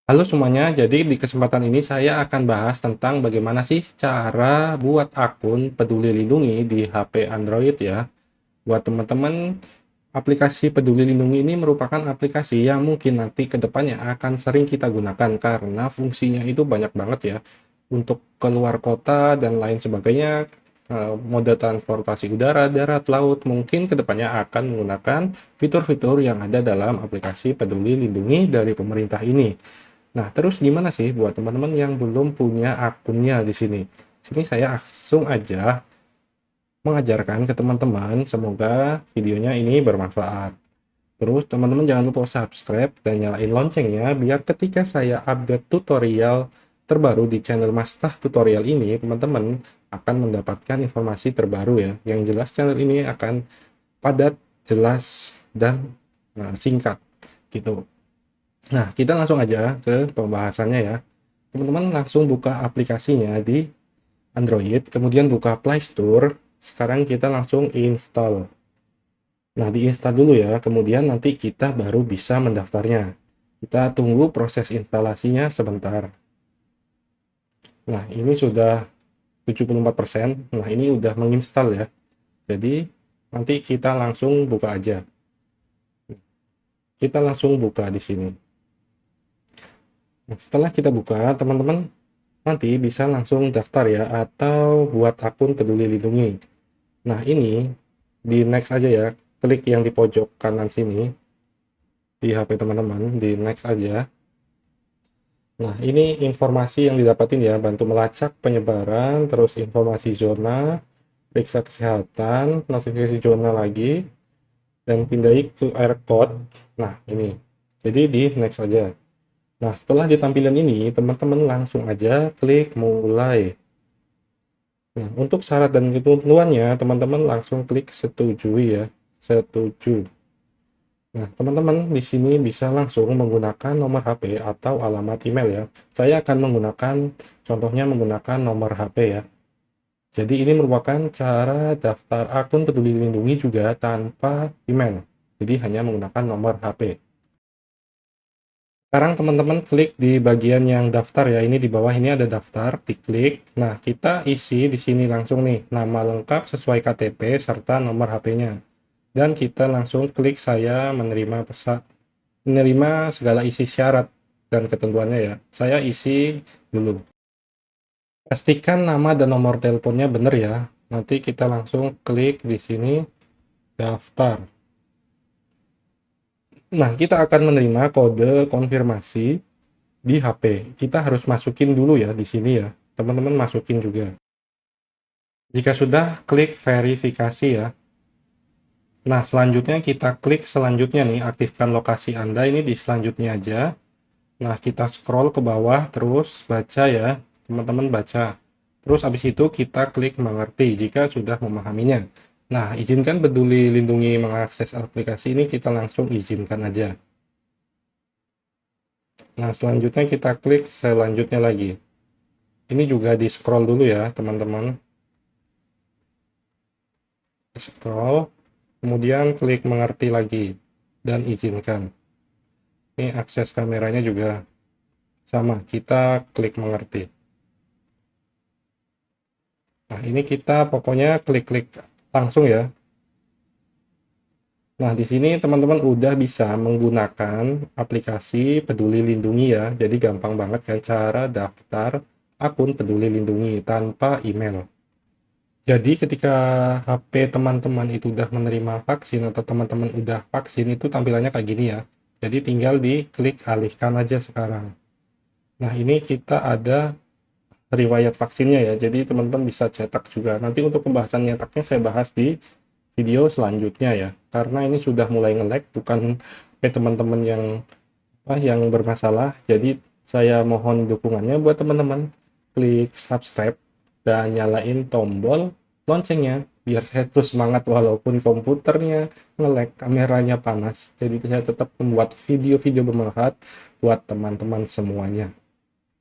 Halo semuanya, jadi di kesempatan ini saya akan bahas tentang bagaimana sih cara buat akun Peduli Lindungi di HP Android ya. Buat teman-teman, aplikasi Peduli Lindungi ini merupakan aplikasi yang mungkin nanti ke depannya akan sering kita gunakan karena fungsinya itu banyak banget ya. Untuk keluar kota dan lain sebagainya, moda transportasi udara, darat, laut, mungkin ke depannya akan menggunakan fitur-fitur yang ada dalam aplikasi Peduli Lindungi dari pemerintah ini. Nah, terus gimana sih buat teman-teman yang belum punya akunnya di sini? Sini saya langsung aja mengajarkan ke teman-teman, semoga videonya ini bermanfaat. Terus teman-teman jangan lupa subscribe dan nyalain loncengnya biar ketika saya update tutorial terbaru di channel Mastah Tutorial ini, teman-teman akan mendapatkan informasi terbaru ya. Yang jelas channel ini akan padat, jelas, dan singkat gitu. Nah, kita langsung aja ke pembahasannya ya. Teman-teman langsung buka aplikasinya di Android, kemudian buka Play Store. Sekarang kita langsung install. Nah, diinstal dulu ya, kemudian nanti kita baru bisa mendaftarnya. Kita tunggu proses instalasinya sebentar. Nah, ini sudah 74%. Nah, ini udah menginstal ya. Jadi, nanti kita langsung buka aja. Kita langsung buka di sini. Nah, setelah kita buka, teman-teman nanti bisa langsung daftar ya, atau buat akun Peduli Lindungi. Nah, ini di next aja ya, klik yang di pojok kanan sini di HP teman-teman, di next aja. Nah, ini informasi yang didapatin ya, bantu melacak penyebaran, terus informasi zona, periksa kesehatan, notifikasi zona lagi, dan pindai QR code. Nah, ini. Jadi di next aja. Nah, setelah di tampilan ini, teman-teman langsung aja klik mulai. Nah, untuk syarat dan ketentuannya, teman-teman langsung klik setuju ya, setuju. Nah, teman-teman di sini bisa langsung menggunakan nomor HP atau alamat email ya. Saya akan menggunakan, contohnya menggunakan nomor HP ya. Jadi ini merupakan cara daftar akun Peduli Lindungi juga tanpa email. Jadi hanya menggunakan nomor HP. Sekarang teman-teman klik di bagian yang daftar ya. Ini di bawah ini ada daftar, diklik. Nah, kita isi di sini langsung nih, nama lengkap sesuai KTP serta nomor HP-nya. Dan kita langsung klik saya menerima segala isi syarat dan ketentuannya ya. Saya isi dulu. Pastikan nama dan nomor teleponnya benar ya. Nanti kita langsung klik di sini daftar. Nah, kita akan menerima kode konfirmasi di HP. Kita harus masukin dulu ya di sini ya. Teman-teman masukin juga. Jika sudah, klik verifikasi ya. Nah, selanjutnya kita klik selanjutnya nih, aktifkan lokasi Anda ini di selanjutnya aja. Nah, kita scroll ke bawah terus baca ya. Teman-teman baca. Terus habis itu kita klik mengerti jika sudah memahaminya. Nah, izinkan Peduli Lindungi mengakses aplikasi ini, kita langsung izinkan aja. Nah, selanjutnya kita klik selanjutnya lagi. Ini juga di scroll dulu ya, teman-teman. Scroll, kemudian klik mengerti lagi dan izinkan. Ini akses kameranya juga sama, kita klik mengerti. Nah, ini kita pokoknya klik-klik langsung ya. Nah, di sini teman-teman udah bisa menggunakan aplikasi Peduli Lindungi ya. Jadi gampang banget kan cara daftar akun Peduli Lindungi tanpa email. Jadi ketika HP teman-teman itu udah menerima vaksin atau teman-teman udah vaksin, itu tampilannya kayak gini ya. Jadi tinggal diklik alihkan aja sekarang. Nah, ini kita ada riwayat vaksinnya ya. Jadi teman-teman bisa cetak juga. Nanti untuk pembahasan nyetaknya saya bahas di video selanjutnya ya. Karena ini sudah mulai nge-lag, bukan teman-teman yang bermasalah. Jadi saya mohon dukungannya buat teman-teman klik subscribe dan nyalain tombol loncengnya biar saya terus semangat walaupun komputernya nge-lag, kameranya panas. Jadi saya tetap membuat video-video bermanfaat buat teman-teman semuanya.